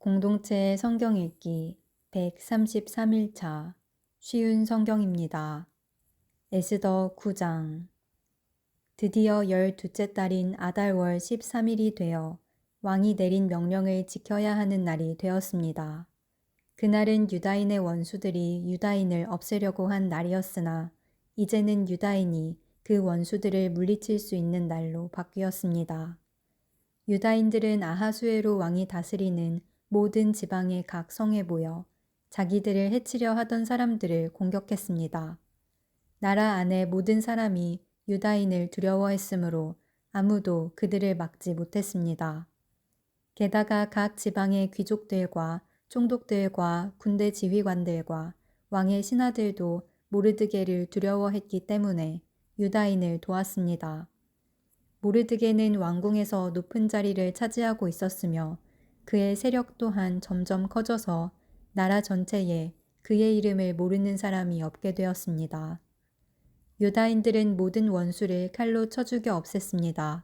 공동체 성경 읽기 133일차 쉬운 성경입니다. 에스더 9장. 드디어 12째 달인 아달월 13일이 되어 왕이 내린 명령을 지켜야 하는 날이 되었습니다. 그날은 유다인의 원수들이 유다인을 없애려고 한 날이었으나 이제는 유다인이 그 원수들을 물리칠 수 있는 날로 바뀌었습니다. 유다인들은 아하수에로 왕이 다스리는 모든 지방의 각 성에 모여 자기들을 해치려 하던 사람들을 공격했습니다. 나라 안의 모든 사람이 유다인을 두려워했으므로 아무도 그들을 막지 못했습니다. 게다가 각 지방의 귀족들과 총독들과 군대 지휘관들과 왕의 신하들도 모르드게를 두려워했기 때문에 유다인을 도왔습니다. 모르드게는 왕궁에서 높은 자리를 차지하고 있었으며 그의 세력 또한 점점 커져서 나라 전체에 그의 이름을 모르는 사람이 없게 되었습니다. 유다인들은 모든 원수를 칼로 쳐 죽여 없앴습니다.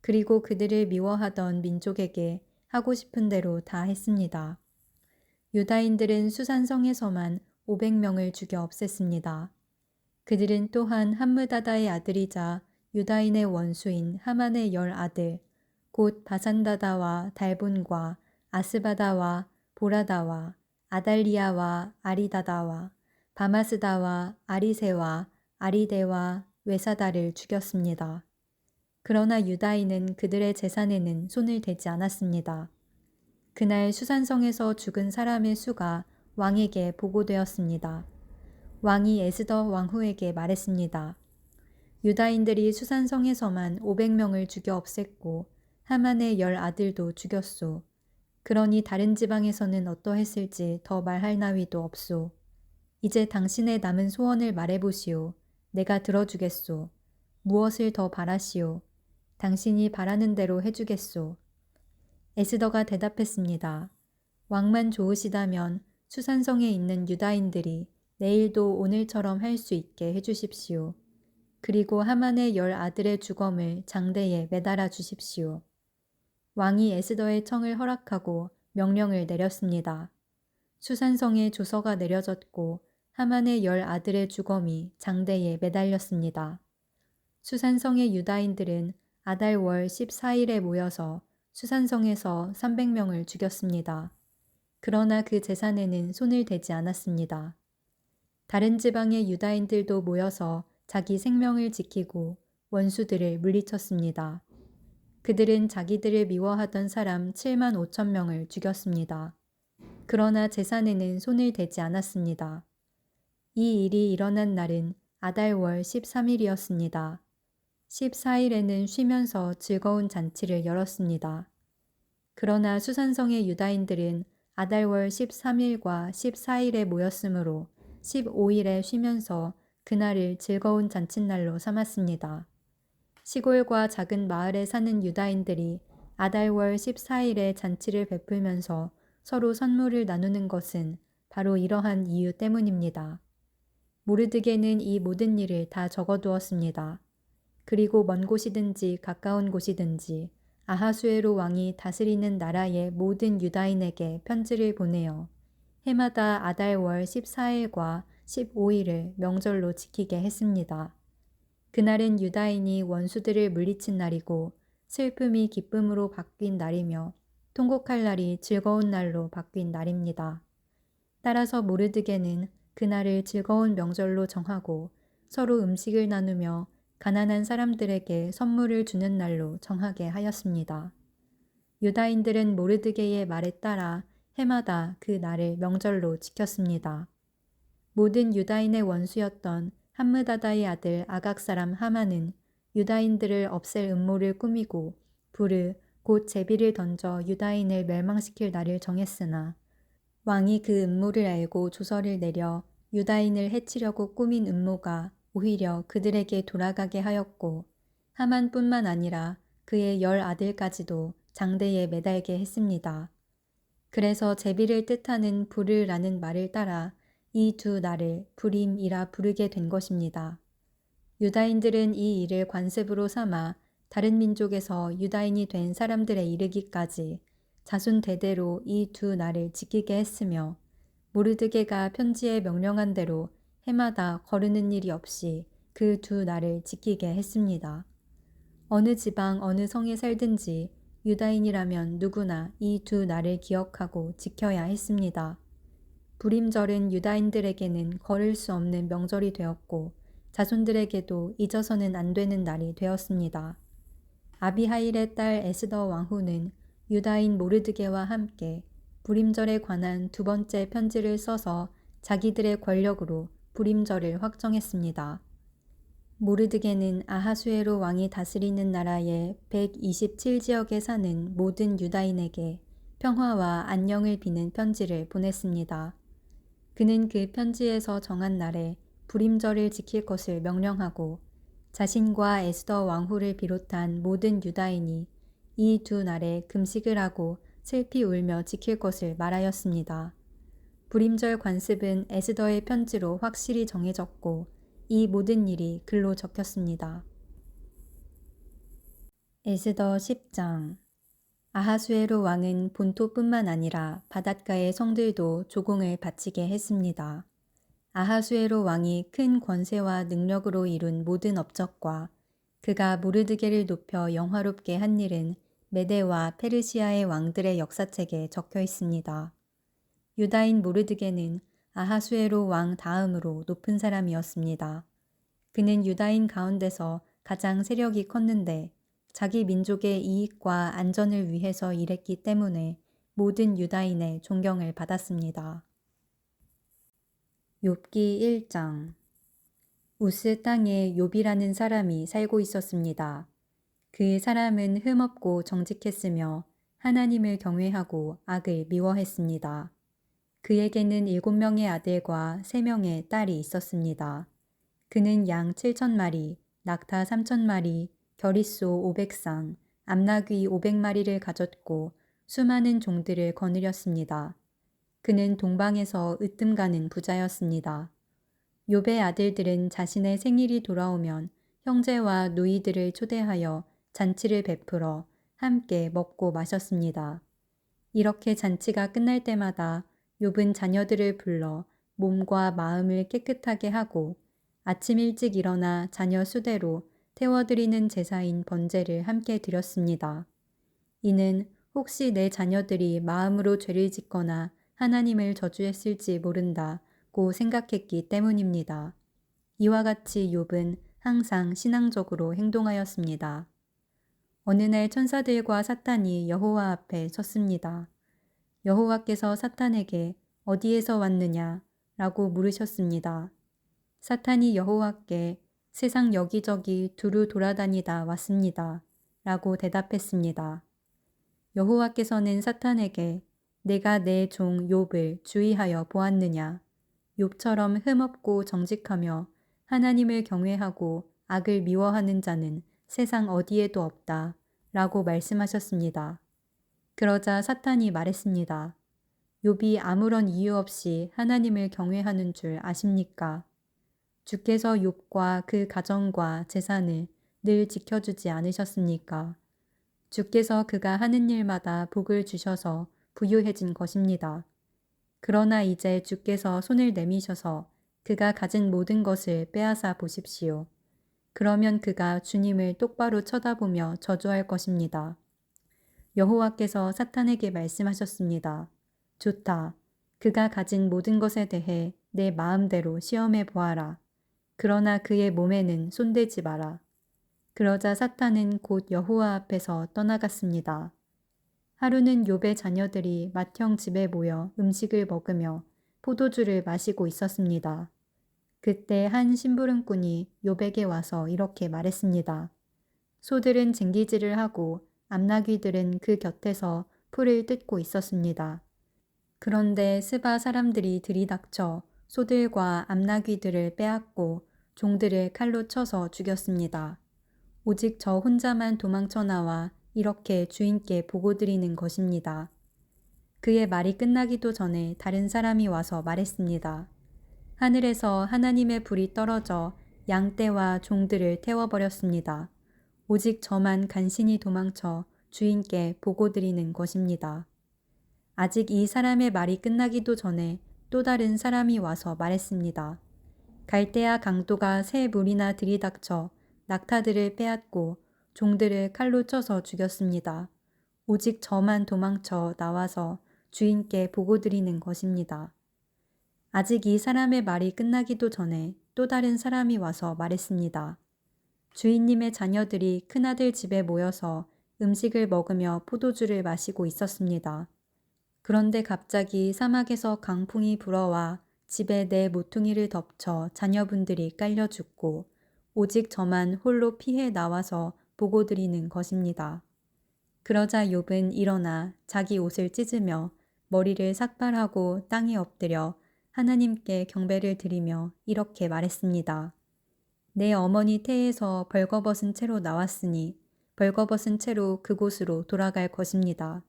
그리고 그들을 미워하던 민족에게 하고 싶은 대로 다 했습니다. 유다인들은 수산성에서만 500명을 죽여 없앴습니다. 그들은 또한 함므다다의 아들이자 유다인의 원수인 하만의 10아들 곧 바산다다와 달본과 아스바다와 보라다와 아달리아와 아리다다와 바마스다와 아리세와 아리데와 외사다를 죽였습니다. 그러나 유다인은 그들의 재산에는 손을 대지 않았습니다. 그날 수산성에서 죽은 사람의 수가 왕에게 보고되었습니다. 왕이 에스더 왕후에게 말했습니다. 유다인들이 수산성에서만 500명을 죽여 없앴고 하만의 10아들도 죽였소. 그러니 다른 지방에서는 어떠했을지 더 말할 나위도 없소. 이제 당신의 남은 소원을 말해보시오. 내가 들어주겠소. 무엇을 더 바라시오. 당신이 바라는 대로 해주겠소. 에스더가 대답했습니다. 왕만 좋으시다면 수산성에 있는 유다인들이 내일도 오늘처럼 할 수 있게 해주십시오. 그리고 하만의 10아들의 주검을 장대에 매달아 주십시오. 왕이 에스더의 청을 허락하고 명령을 내렸습니다. 수산성에 조서가 내려졌고 하만의 10아들의 주검이 장대에 매달렸습니다. 수산성의 유다인들은 아달월 14일에 모여서 수산성에서 300명을 죽였습니다. 그러나 그 재산에는 손을 대지 않았습니다. 다른 지방의 유다인들도 모여서 자기 생명을 지키고 원수들을 물리쳤습니다. 그들은 자기들을 미워하던 사람 7만 5천 명을 죽였습니다. 그러나 재산에는 손을 대지 않았습니다. 이 일이 일어난 날은 아달월 13일이었습니다. 14일에는 쉬면서 즐거운 잔치를 열었습니다. 그러나 수산성의 유다인들은 아달월 13일과 14일에 모였으므로 15일에 쉬면서 그날을 즐거운 잔칫날로 삼았습니다. 시골과 작은 마을에 사는 유다인들이 아달월 14일에 잔치를 베풀면서 서로 선물을 나누는 것은 바로 이러한 이유 때문입니다. 모르드게는 이 모든 일을 다 적어두었습니다. 그리고 먼 곳이든지 가까운 곳이든지 아하수에로 왕이 다스리는 나라의 모든 유다인에게 편지를 보내어 해마다 아달월 14일과 15일을 명절로 지키게 했습니다. 그날은 유다인이 원수들을 물리친 날이고 슬픔이 기쁨으로 바뀐 날이며 통곡할 날이 즐거운 날로 바뀐 날입니다. 따라서 모르드게는 그날을 즐거운 명절로 정하고 서로 음식을 나누며 가난한 사람들에게 선물을 주는 날로 정하게 하였습니다. 유다인들은 모르드게의 말에 따라 해마다 그 날을 명절로 지켰습니다. 모든 유다인의 원수였던 함므다다의 아들 아각 사람 하만은 유다인들을 없앨 음모를 꾸미고 불을 곧 제비를 던져 유다인을 멸망시킬 날을 정했으나 왕이 그 음모를 알고 조서를 내려 유다인을 해치려고 꾸민 음모가 오히려 그들에게 돌아가게 하였고 하만뿐만 아니라 그의 10아들까지도 장대에 매달게 했습니다. 그래서 제비를 뜻하는 불을라는 말을 따라 이 두 날을 불임이라 부르게 된 것입니다. 유다인들은 이 일을 관습으로 삼아 다른 민족에서 유다인이 된 사람들에 이르기까지 자손 대대로 이 두 날을 지키게 했으며 모르드게가 편지에 명령한 대로 해마다 거르는 일이 없이 그 두 날을 지키게 했습니다. 어느 지방 어느 성에 살든지 유다인이라면 누구나 이 두 날을 기억하고 지켜야 했습니다. 불임절은 유다인들에게는 거를 수 없는 명절이 되었고 자손들에게도 잊어서는 안 되는 날이 되었습니다. 아비하일의 딸 에스더 왕후는 유다인 모르드게와 함께 불임절에 관한 두 번째 편지를 써서 자기들의 권력으로 불임절을 확정했습니다. 모르드게는 아하수에로 왕이 다스리는 나라의 127지역에 사는 모든 유다인에게 평화와 안녕을 비는 편지를 보냈습니다. 그는 그 편지에서 정한 날에 불임절을 지킬 것을 명령하고 자신과 에스더 왕후를 비롯한 모든 유다인이 이 두 날에 금식을 하고 슬피 울며 지킬 것을 말하였습니다. 불임절 관습은 에스더의 편지로 확실히 정해졌고 이 모든 일이 글로 적혔습니다. 에스더 10장. 아하수에로 왕은 본토뿐만 아니라 바닷가의 성들도 조공을 바치게 했습니다. 아하수에로 왕이 큰 권세와 능력으로 이룬 모든 업적과 그가 모르드게를 높여 영화롭게 한 일은 메데와 페르시아의 왕들의 역사책에 적혀 있습니다. 유다인 모르드게는 아하수에로 왕 다음으로 높은 사람이었습니다. 그는 유다인 가운데서 가장 세력이 컸는데 자기 민족의 이익과 안전을 위해서 일했기 때문에 모든 유다인의 존경을 받았습니다. 욥기 1장. 우스 땅에 욥이라는 사람이 살고 있었습니다. 그 사람은 흠없고 정직했으며 하나님을 경외하고 악을 미워했습니다. 그에게는 7명의 아들과 3명의 딸이 있었습니다. 그는 양 7,000마리, 낙타 3,000마리, 겨릿소 500쌍, 암나귀 500마리를 가졌고 수많은 종들을 거느렸습니다. 그는 동방에서 으뜸가는 부자였습니다. 욥의 아들들은 자신의 생일이 돌아오면 형제와 누이들을 초대하여 잔치를 베풀어 함께 먹고 마셨습니다. 이렇게 잔치가 끝날 때마다 욥은 자녀들을 불러 몸과 마음을 깨끗하게 하고 아침 일찍 일어나 자녀 수대로 태워드리는 제사인 번제를 함께 드렸습니다. 이는 혹시 내 자녀들이 마음으로 죄를 짓거나 하나님을 저주했을지 모른다고 생각했기 때문입니다. 이와 같이 욥은 항상 신앙적으로 행동하였습니다. 어느 날 천사들과 사탄이 여호와 앞에 섰습니다. 여호와께서 사탄에게 어디에서 왔느냐 라고 물으셨습니다. 사탄이 여호와께 세상 여기저기 두루 돌아다니다 왔습니다 라고 대답했습니다. 여호와께서는 사탄에게 내가 내 종 욥을 주의하여 보았느냐 욥처럼 흠없고 정직하며 하나님을 경외하고 악을 미워하는 자는 세상 어디에도 없다 라고 말씀하셨습니다. 그러자 사탄이 말했습니다. 욥이 아무런 이유 없이 하나님을 경외하는 줄 아십니까? 주께서 욥과 그 가정과 재산을 늘 지켜주지 않으셨습니까? 주께서 그가 하는 일마다 복을 주셔서 부유해진 것입니다. 그러나 이제 주께서 손을 내미셔서 그가 가진 모든 것을 빼앗아 보십시오. 그러면 그가 주님을 똑바로 쳐다보며 저주할 것입니다. 여호와께서 사탄에게 말씀하셨습니다. 좋다. 그가 가진 모든 것에 대해 내 마음대로 시험해 보아라. 그러나 그의 몸에는 손대지 마라. 그러자 사탄은 곧 여호와 앞에서 떠나갔습니다. 하루는 욥의 자녀들이 맏형 집에 모여 음식을 먹으며 포도주를 마시고 있었습니다. 그때 한 심부름꾼이 욥에게 와서 이렇게 말했습니다. 소들은 쟁기질을 하고 암나귀들은 그 곁에서 풀을 뜯고 있었습니다. 그런데 스바 사람들이 들이닥쳐 소들과 암나귀들을 빼앗고 종들을 칼로 쳐서 죽였습니다. 오직 저 혼자만 도망쳐 나와 이렇게 주인께 보고드리는 것입니다. 그의 말이 끝나기도 전에 다른 사람이 와서 말했습니다. 하늘에서 하나님의 불이 떨어져 양떼와 종들을 태워버렸습니다. 오직 저만 간신히 도망쳐 주인께 보고드리는 것입니다. 아직 이 사람의 말이 끝나기도 전에 또 다른 사람이 와서 말했습니다. 갈대아 강도가 새 무리나 들이닥쳐 낙타들을 빼앗고 종들을 칼로 쳐서 죽였습니다. 오직 저만 도망쳐 나와서 주인께 보고드리는 것입니다. 아직 이 사람의 말이 끝나기도 전에 또 다른 사람이 와서 말했습니다. 주인님의 자녀들이 큰아들 집에 모여서 음식을 먹으며 포도주를 마시고 있었습니다. 그런데 갑자기 사막에서 강풍이 불어와 집에 내 모퉁이를 덮쳐 자녀분들이 깔려 죽고 오직 저만 홀로 피해 나와서 보고드리는 것입니다. 그러자 욥은 일어나 자기 옷을 찢으며 머리를 삭발하고 땅에 엎드려 하나님께 경배를 드리며 이렇게 말했습니다. 내 어머니 태에서 벌거벗은 채로 나왔으니 벌거벗은 채로 그곳으로 돌아갈 것입니다.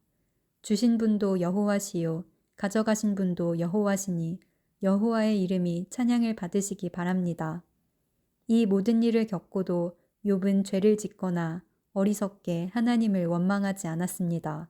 주신 분도 여호와시요 가져가신 분도 여호와시니 여호와의 이름이 찬양을 받으시기 바랍니다. 이 모든 일을 겪고도 욥은 죄를 짓거나 어리석게 하나님을 원망하지 않았습니다.